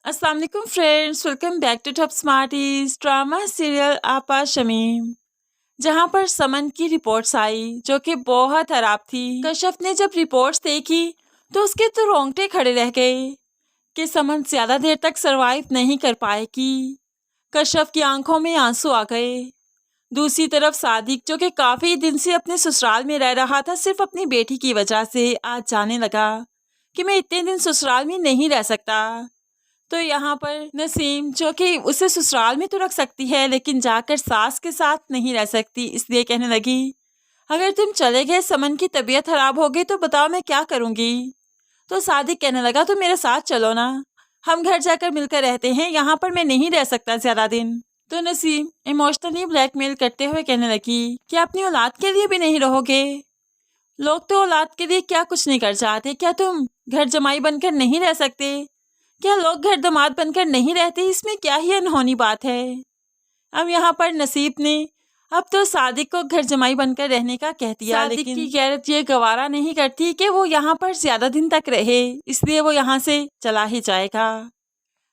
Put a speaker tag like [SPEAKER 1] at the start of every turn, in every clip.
[SPEAKER 1] अस्सलाम वालेकुम friends, welcome back to Top Smarties drama serial आपा शमीम। जहां पर समन की रिपोर्ट्स आई जो कि बहुत खराब थी। कश्यप ने जब रिपोर्ट्स देखी तो उसके तो रोंगटे खड़े रह गए कि समन ज्यादा देर तक सरवाइव नहीं कर पाएगी। कश्यप की आंखों में आंसू आ गए। दूसरी तरफ सादिक जो कि काफी दिन से अपने ससुराल में रह रहा था सिर्फ अपनी बेटी की वजह से, आज जाने लगा कि मैं इतने दिन ससुराल में नहीं रह सकता। तो यहाँ पर नसीम जो कि उसे ससुराल में तो रख सकती है लेकिन जाकर सास के साथ नहीं रह सकती, इसलिए कहने लगी अगर तुम चले गए, समन की तबीयत खराब हो गई तो बताओ मैं क्या करूँगी। तो सादिक कहने लगा तुम मेरे साथ चलो ना, हम घर जाकर मिलकर रहते हैं, यहाँ पर मैं नहीं रह सकता ज़्यादा दिन। तो नसीम इमोशनली ब्लैकमेल करते हुए कहने लगी कि अपनी औलाद के लिए भी नहीं रहोगे। लोग तो औलाद के लिए क्या कुछ नहीं कर चाहते, क्या तुम घर जमाई बनकर नहीं रह सकते? क्या लोग घर दामाद बनकर नहीं रहते? इसमें क्या ही अनहोनी बात है। अब यहाँ पर नसीब ने अब तो सादिक को घर जमाई बनकर रहने का कह दिया, लेकिन की गैरत ये गवारा नहीं करती कि वो यहाँ पर ज्यादा दिन तक रहे, इसलिए वो यहाँ से चला ही जाएगा।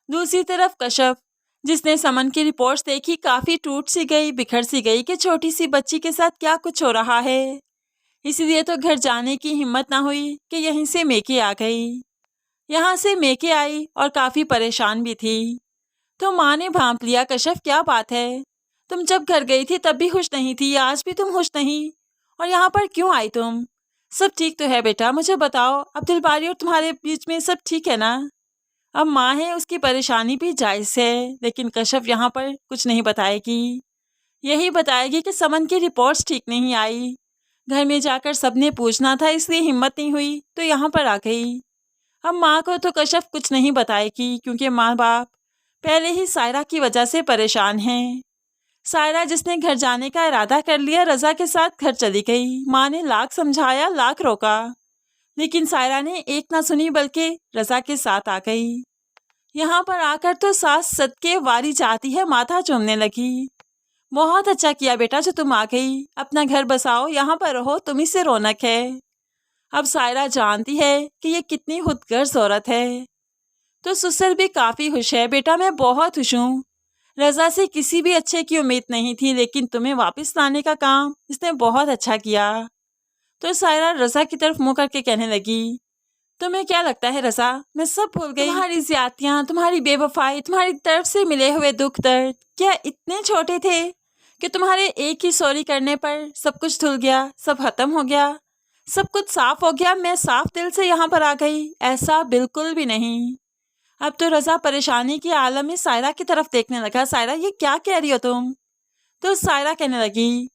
[SPEAKER 1] दूसरी तरफ कश्यप जिसने समन की रिपोर्ट्स देखी काफी टूट सी गई, बिखर सी गई कि छोटी सी बच्ची के साथ क्या कुछ हो रहा है। इसलिए तो घर जाने की हिम्मत ना हुई कि यहीं से मेके आ गई। यहाँ से मेके आई और काफी परेशान भी थी। तो माँ ने भांप लिया, कश्यप क्या बात है, तुम जब घर गई थी तब भी खुश नहीं थी, आज भी तुम खुश नहीं, और यहाँ पर क्यों आई तुम? सब ठीक तो है बेटा, मुझे बताओ अब्दुल बारी और तुम्हारे बीच में सब ठीक है ना? अब माँ है, उसकी परेशानी भी जायज़ है, लेकिन कश्यप यहाँ पर कुछ नहीं बताएगी। यही बताएगी कि समन की रिपोर्ट्स ठीक नहीं आई, घर में जाकर सबने पूछना था इसलिए हिम्मत नहीं हुई तो यहाँ पर आ गई। अब माँ को तो कश्यप कुछ नहीं बताएगी क्योंकि माँ बाप पहले ही सायरा की वजह से परेशान हैं। सायरा जिसने घर जाने का इरादा कर लिया रज़ा के साथ घर चली गई। माँ ने लाख समझाया, लाख रोका, लेकिन सायरा ने एक ना सुनी बल्कि रज़ा के साथ आ गई। यहाँ पर आकर तो सास सदके वारी जाती है, माथा चूमने लगी। बहुत अच्छा किया बेटा जो तुम आ गई, अपना घर बसाओ, यहाँ पर रहो, तुम्ही से रौनक है। अब सायरा जानती है कि ये कितनी खुदगर्ज औरत है। तो ससुर भी काफ़ी खुश है, बेटा मैं बहुत खुश हूँ, रज़ा से किसी भी अच्छे की उम्मीद नहीं थी लेकिन तुम्हें वापस लाने का काम इसने बहुत अच्छा किया। तो सायरा रज़ा की तरफ मुँह करके कहने लगी तुम्हें क्या लगता है रज़ा, मैं सब भूल गई? तुम्हारी ज़्यादतियाँ, तुम्हारी बेवफाई, तुम्हारी तरफ से मिले हुए दुख दर्द क्या इतने छोटे थे कि तुम्हारे एक ही सॉरी करने पर सब कुछ धुल गया, सब खत्म हो गया, सब कुछ साफ हो गया, मैं साफ दिल से यहाँ पर आ गई? ऐसा बिल्कुल भी नहीं। अब तो रज़ा परेशानी के आलम में सायरा की तरफ देखने लगा। सायरा ये क्या कह रही हो तुम? तो सायरा कहने लगी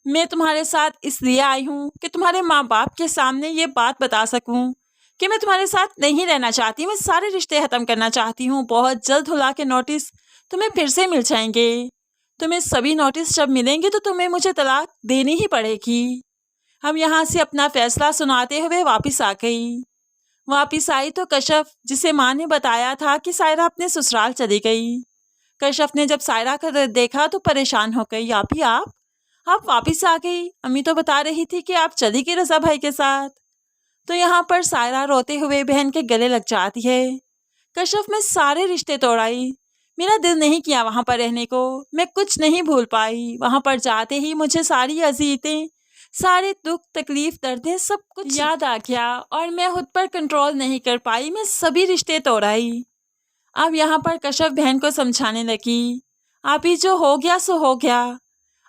[SPEAKER 1] मैं तुम्हारे साथ इसलिए आई हूँ कि तुम्हारे माँ बाप के सामने ये बात बता सकूँ कि मैं तुम्हारे साथ नहीं रहना चाहती, मैं सारे रिश्ते ख़त्म करना चाहती हूँ। बहुत जल्द हुला के नोटिस तुम्हें फिर से मिल जाएंगे। तुम्हें सभी नोटिस जब मिलेंगे तो तुम्हें मुझे तलाक देनी ही पड़ेगी। हम यहाँ से अपना फैसला सुनाते हुए वापस आ गई। वापस आई तो कश्यप जिसे माँ ने बताया था कि सायरा अपने ससुराल चली गई। कश्यप ने जब सायरा को देखा तो परेशान हो गई, आप ही आप वापस आ गई? अम्मी तो बता रही थी कि आप चली गई रज़ा भाई के साथ। तो यहाँ पर सायरा रोते हुए बहन के गले लग जाती है। कश्यप मैं सारे रिश्ते तोड़ आई, मेरा दिल नहीं किया वहाँ पर रहने को, मैं कुछ नहीं भूल पाई। वहाँ पर जाते ही मुझे सारी अज़ियतें, सारे दुख तकलीफ दर्दें सब कुछ याद आ गया और मैं खुद पर कंट्रोल नहीं कर पाई, मैं सभी रिश्ते तोड़ आई। अब यहाँ पर कश्यप बहन को समझाने लगी आप ही जो हो गया सो हो गया,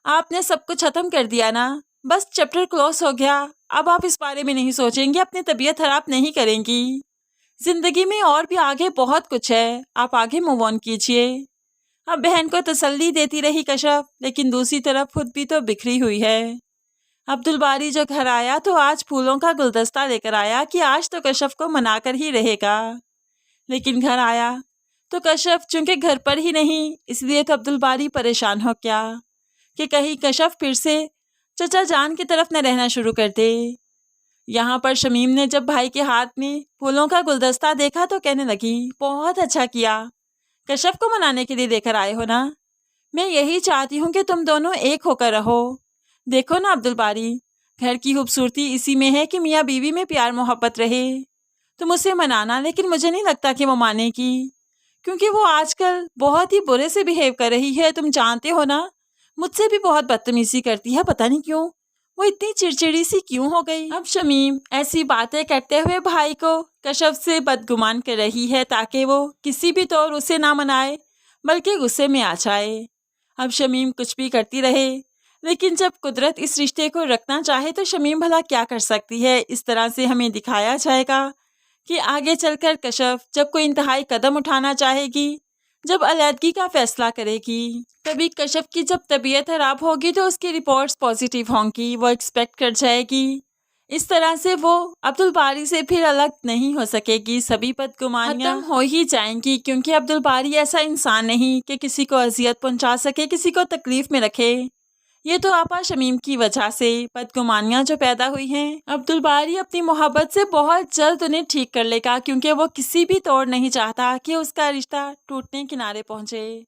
[SPEAKER 1] आपने सब कुछ ख़त्म कर दिया ना, बस चैप्टर क्लोज हो गया, अब आप इस बारे में नहीं सोचेंगी, अपनी तबीयत खराब नहीं करेंगी। जिंदगी में और भी आगे बहुत कुछ है, आप आगे मूव ऑन कीजिए। अब बहन को तसल्ली देती रही कश्यप, लेकिन दूसरी तरफ खुद भी तो बिखरी हुई है। अब्दुल बारी जो घर आया तो आज फूलों का गुलदस्ता लेकर आया कि आज तो कश्यप को मनाकर ही रहेगा, लेकिन घर आया तो कश्यप चूंकि घर पर ही नहीं, इसलिए तो अब्दुल बारी परेशान हो गया कि कहीं कश्यप फिर से चचा जान की तरफ न रहना शुरू कर दे। यहाँ पर शमीम ने जब भाई के हाथ में फूलों का गुलदस्ता देखा तो कहने लगी बहुत अच्छा किया, कश्यप को मनाने के लिए लेकर आए हो ना, मैं यही चाहती हूँ कि तुम दोनों एक होकर रहो। देखो ना अब्दुल बारी, घर की खूबसूरती इसी में है कि मियाँ बीवी में प्यार मोहब्बत रहे। तुम उसे मनाना, लेकिन मुझे नहीं लगता कि वो मानेगी, کیونکہ وہ آج کل بہت ہی برے سے بیہیو کر رہی ہے، تم جانتے ہو نا، مجھ سے بھی بہت بدتمیزی کرتی ہے، پتہ نہیں کیوں، وہ اتنی چڑچڑی سی کیوں ہو گئی۔ اب شمیم ایسی باتیں کرتے ہوئے بھائی کو کشف سے بدگمان کر رہی ہے تاکہ وہ کسی بھی طور اسے نہ منائے بلکہ غصے میں آ جائے۔ اب شمیم کچھ بھی کرتی رہے، لیکن جب قدرت اس رشتے کو رکھنا چاہے تو شمیم بھلا کیا کر سکتی ہے۔ اس طرح سے ہمیں دکھایا جائے گا کہ آگے چل کر کشف جب کوئی انتہائی قدم اٹھانا چاہے گی، جب علیحدگی کا فیصلہ کرے گی، تبھی کشف کی جب طبیعت خراب ہوگی تو اس کی رپورٹس پازیٹیو ہوں گی، وہ ایکسپیکٹ کر جائے گی۔ اس طرح سے وہ عبدالباری سے پھر الگ نہیں ہو سکے گی، سبھی بدگمانیاں ختم ہو ہی جائیں گی، کیونکہ عبدالباری ایسا انسان نہیں کہ کسی کو اذیت پہنچا سکے، کسی کو تکلیف میں رکھے۔ یہ تو آپا شمیم کی وجہ سے بدگمانیاں جو پیدا ہوئی ہیں، عبدالباری اپنی محبت سے بہت جلد انہیں ٹھیک کر لے گا، کیونکہ وہ کسی بھی طور نہیں چاہتا کہ اس کا رشتہ ٹوٹنے کنارے پہنچے۔